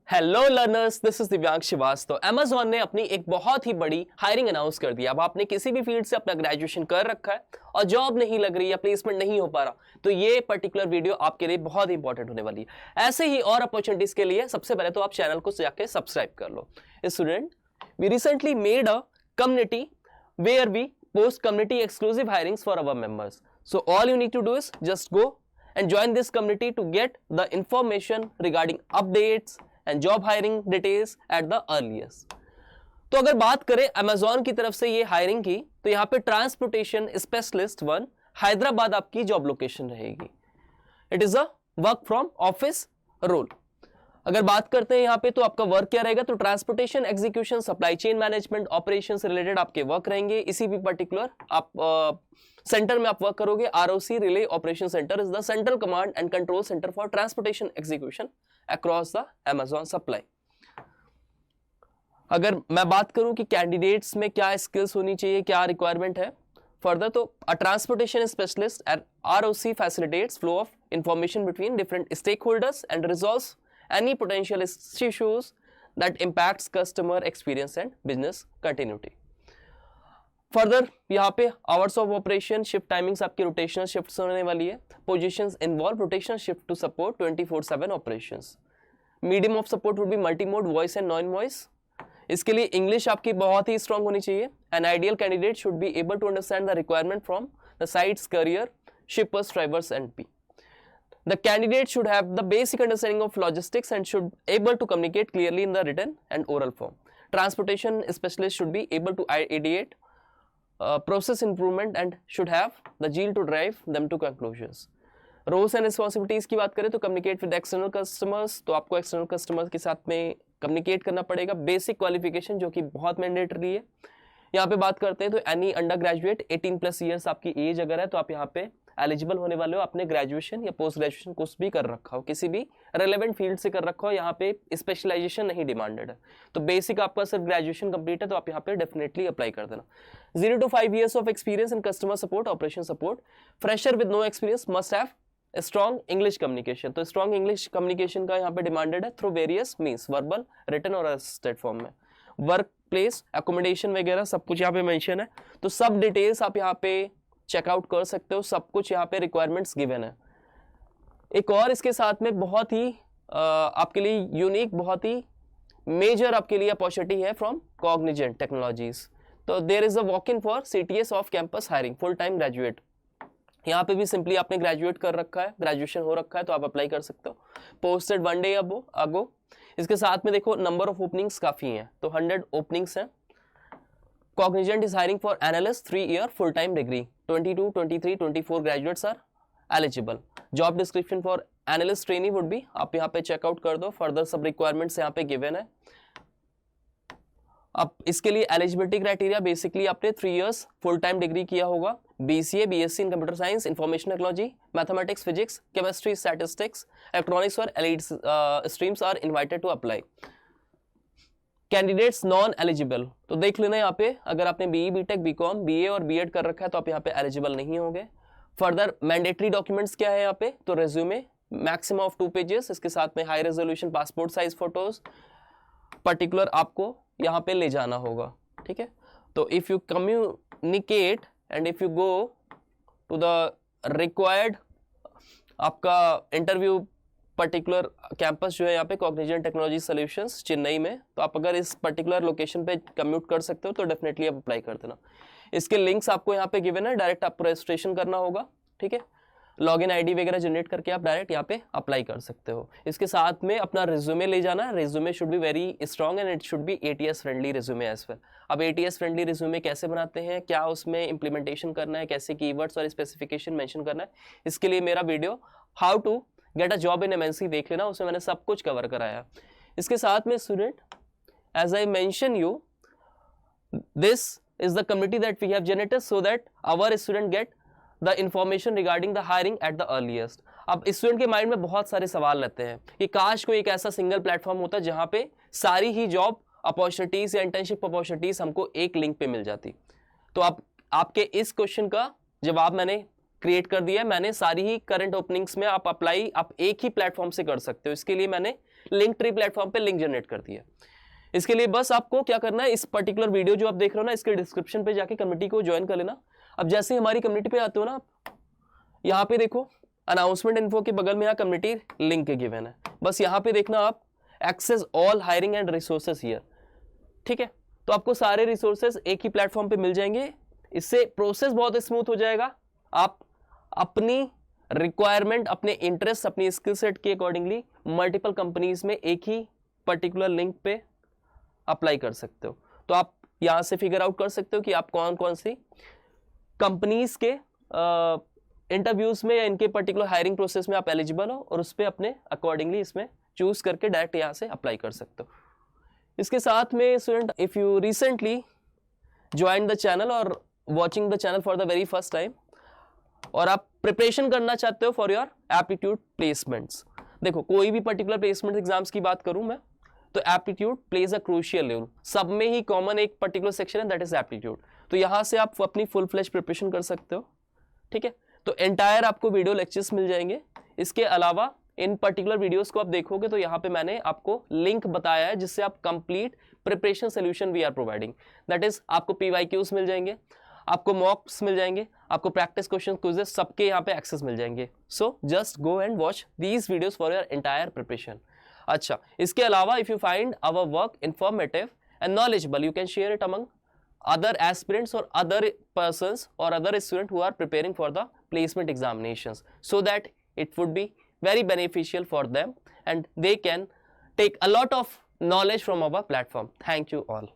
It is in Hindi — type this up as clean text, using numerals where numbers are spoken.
हेलो लर्नर्स, दिस इज दिव्यांग श्रीवास्तव। अमेजॉन ने अपनी एक बहुत ही बड़ी हायरिंग अनाउंस कर दी। अब आपने किसी भी फील्ड से अपना ग्रेजुएशन कर रखा है और जॉब नहीं लग रही या प्लेसमेंट नहीं हो पा रहा, तो ये पर्टिकुलर वीडियो आपके लिए बहुत ही इंपॉर्टेंट होने वाली है। ऐसे ही और अपॉर्चुनिटीज के लिए सबसे पहले तो आप चैनल को जाके सब्सक्राइब कर लो। Student, we recently made a community where we post community exclusive hirings for our members. So all you need to do is just go and join this community to get the information regarding updates and job hiring details at the earliest. तो अगर बात करें Amazon की तरफ से ये हायरिंग की, तो यहाँ पे ट्रांसपोर्टेशन स्पेशलिस्ट 1 हैदराबाद आपकी जॉब लोकेशन रहेगी। It is a work from office role. अगर बात करते हैं यहाँ पे तो आपका वर्क क्या रहेगा, तो transportation execution, supply chain management, operation से रिलेटेड आपके वर्क रहेंगे। इसी भी पर्टिकुलर आप सेंटर में आप वर्क करोगे। ROC relay operation centre is the central command and control centre for transportation execution across the Amazon supply. अगर मैं बात करूं कि कैंडिडेट्स में क्या स्किल्स होनी चाहिए, क्या रिक्वायरमेंट है फर्दर, तो a transportation specialist at ROC facilitates flow of information between different stakeholders and resolves any potential issues that impacts customer experience and business continuity. Further, यहाँ पे hours of operation, shift timings आपकी rotational shifts होने वाली है। Positions involve rotational shift to support 24/7 operations. Medium of support would be multimode, voice and non-voice. इसके लिए English आपकी बहुत ही strong होनी चाहिए। An ideal candidate should be able to understand the requirement from the site's career, shippers, drivers and P. The candidate should have the basic understanding of logistics and should able to communicate clearly in the written and oral form. Transportation specialist should be able to ideate process improvement and should have the zeal to drive them to conclusions. Roles and responsibilities की बात करें तो communicate with external customers, तो आपको external customers के साथ में communicate करना पड़ेगा। Basic qualification जो कि बहुत mandatory है। यहाँ पे बात करते हैं तो any undergraduate 18+ years आपकी एज अगर है तो आप यहाँ पे एलिजिबल होने वाले हो। आपने ग्रेजुएशन या पोस्ट ग्रेजुएशन कुछ भी कर रखा हो, किसी भी रेलेवेंट फील्ड से कर रखा हो, यहाँ पे स्पेशलाइजेशन नहीं डिमांडेड है। तो बेसिक आपका सिर्फ ग्रेजुएशन कंप्लीट है तो आप यहाँ पे डेफिनेटली अप्लाई कर देना। 0 to 5 years of experience in customer support, operation support. Fresher with no experience must have strong English communication, तो स्ट्रॉन्ग इंग्लिश कम्युनिकेशन का यहाँ पे डिमांडेड है through various means, verbal, written और असिस्टेड फॉर्म में। वर्क प्लेस, एकोमोडेशन वगैरह सब कुछ यहाँ पे मेंशन है, तो सब डिटेल्स आप यहाँ पे चेकआउट कर सकते हो। सब कुछ यहाँ पे रिक्वायरमेंट्स गिवन है। एक और इसके साथ में बहुत ही आपके लिए यूनिक, बहुत ही मेजर आपके लिए अपॉर्चुनिटी है फ्रॉम कॉग्निजेंट टेक्नोलॉजीज। तो there is a walk in for CTS off campus hiring full time graduate. यहाँ पे भी सिंपली आपने ग्रेजुएट कर रखा है, ग्रेजुएशन हो रखा है तो आप अप्लाई कर सकते हो। पोस्टेड 1 day अगो। इसके साथ में देखो नंबर ऑफ ओपनिंग्स काफी हैं, तो 100 ओपनिंग्स हैं। Cognizant is hiring for analyst 3-year full-time degree. 22, 23, 24 graduates are eligible. Job description for analyst trainee would be, आप यहाँ पे चेकआउट कर दो। फर्दर सब रिक्वायरमेंट्स यहाँ पे गिवन है। अब इसके लिए एलिजिबिलिटी क्राइटेरिया बेसिकली आपने 3 years फुल टाइम डिग्री किया होगा। BCA, BSc in computer science, information technology, mathematics, physics, chemistry, statistics, electronics और allied streams are invited to apply. Candidates non eligible, तो देख लेना यहाँ पे अगर आपने बीई, बीटेक, बीकॉम, बीए और बीएड कर रखा है तो आप यहाँ पे एलिजिबल नहीं होंगे। फर्दर मैंडेटरी डॉक्यूमेंट्स क्या है यहाँ पे, तो रेज्यूमे मैक्सिमम ऑफ 2 pages, इसके साथ में high resolution passport size photos particular आपको यहाँ पे ले जाना होगा। ठीक है, तो if you communicate and if you go to the required आपका इंटरव्यू पर्टिकुलर कैंपस जो है यहाँ पे कॉग्निजेंट टेक्नोलॉजी सॉल्यूशंस चेन्नई में, तो आप अगर इस पर्टिकुलर लोकेशन पे कम्यूट कर सकते हो तो डेफिनेटली आप अप्लाई कर देना। इसके लिंक्स आपको यहाँ पे गिवन है, डायरेक्ट आपको रजिस्ट्रेशन करना होगा। ठीक है, लॉगिन आईडी वगैरह जनरेट करके आप डायरेक्ट यहाँ पे अप्लाई कर सकते हो। इसके साथ में अपना रिज्यूमे ले जाना। Resume should be very strong and it should be ATS friendly resume as well. अब ATS फ्रेंडली रिज्यूमे कैसे बनाते हैं, क्या उसमें इंप्लीमेंटेशन करना है, कैसे कीवर्ड्स और स्पेसिफिकेशन मेंशन करना है, इसके लिए मेरा video how to get a job in MNC देख लेना, उसमें मैंने सब कुछ कवर कराया। इसके साथ में student, as I mention you, this is the community that we have generated so that our student get the information regarding the hiring at the earliest. अब स्टूडेंट के माइंड में बहुत सारे सवाल रहते हैं कि काश कोई एक ऐसा सिंगल प्लेटफॉर्म होता जहां पे सारी ही जॉब अपॉर्चुनिटीज या इंटर्नशिप अपॉर्चुनिटीज हमको एक लिंक पे मिल जाती। तो अब आपके इस क्वेश्चन का जवाब मैंने क्रिएट कर दिया है। मैंने सारी ही करंट ओपनिंग्स में आप अप्लाई आप एक ही प्लेटफॉर्म से कर सकते हो। इसके लिए मैंने लिंक ट्री प्लेटफॉर्म पे लिंक जनरेट करती है। इसके लिए बस आपको क्या करना है, इस पर्टिकुलर वीडियो जो आप देख रहे हो ना, इसके डिस्क्रिप्शन पे जाके कम्युनिटी को ज्वाइन कर लेना। अब जैसे ही हमारी कम्युनिटी पे आते हो ना, यहाँ पे देखो अनाउंसमेंट इन्फो के बगल में यहाँ कम्युनिटी लिंक गिवन है, बस यहाँ पे देखना आप access all hiring and resources here, ठीक है। तो आपको सारे रिसोर्सेज एक ही प्लेटफॉर्म पे मिल जाएंगे, इससे प्रोसेस बहुत स्मूथ हो जाएगा। आप अपनी रिक्वायरमेंट, अपने इंटरेस्ट, अपनी स्किल सेट के अकॉर्डिंगली मल्टीपल कंपनीज में एक ही पर्टिकुलर लिंक पे अप्लाई कर सकते हो। तो आप यहाँ से फिगर आउट कर सकते हो कि आप कौन कौन सी कंपनीज के इंटरव्यूज में या इनके पर्टिकुलर हायरिंग प्रोसेस में आप एलिजिबल हो, और उस पर अपने अकॉर्डिंगली इसमें चूज करके डायरेक्ट यहाँ से अप्लाई कर सकते हो। इसके साथ में student, if you recently join the channel और watching the channel for the very first time, और आप प्रिपरेशन करना चाहते हो फॉर योर एप्टीट्यूड प्लेसमेंट्स, देखो कोई भी पर्टिकुलर प्लेसमेंट एग्जाम्स की बात करूं मैं, तो aptitude plays a crucial role. सब में ही कॉमन एक पर्टिकुलर सेक्शन है, दैट इज एप्टीट्यूड। तो यहाँ से आप अपनी फुल फ्लेश प्रिपरेशन कर सकते हो, ठीक है। तो एंटायर आपको वीडियो लेक्चर्स मिल जाएंगे। इसके अलावा इन पर्टिकुलर वीडियोस को आप देखोगे तो यहाँ पे मैंने आपको लिंक बताया है जिससे आप complete preparation solution we are providing, that is आपको PYQs मिल जाएंगे, आपको मॉक्स मिल जाएंगे, आपको प्रैक्टिस क्वेश्चन क्विजेस सबके यहाँ पे एक्सेस मिल जाएंगे। So just go and watch these videos for your entire preparation. अच्छा, इसके अलावा if you find our work informative and knowledgeable, you can share it among other aspirants or other persons or other students who are preparing for the placement examinations, so that it would be very beneficial for them and they can take a lot of knowledge from our platform. Thank you all.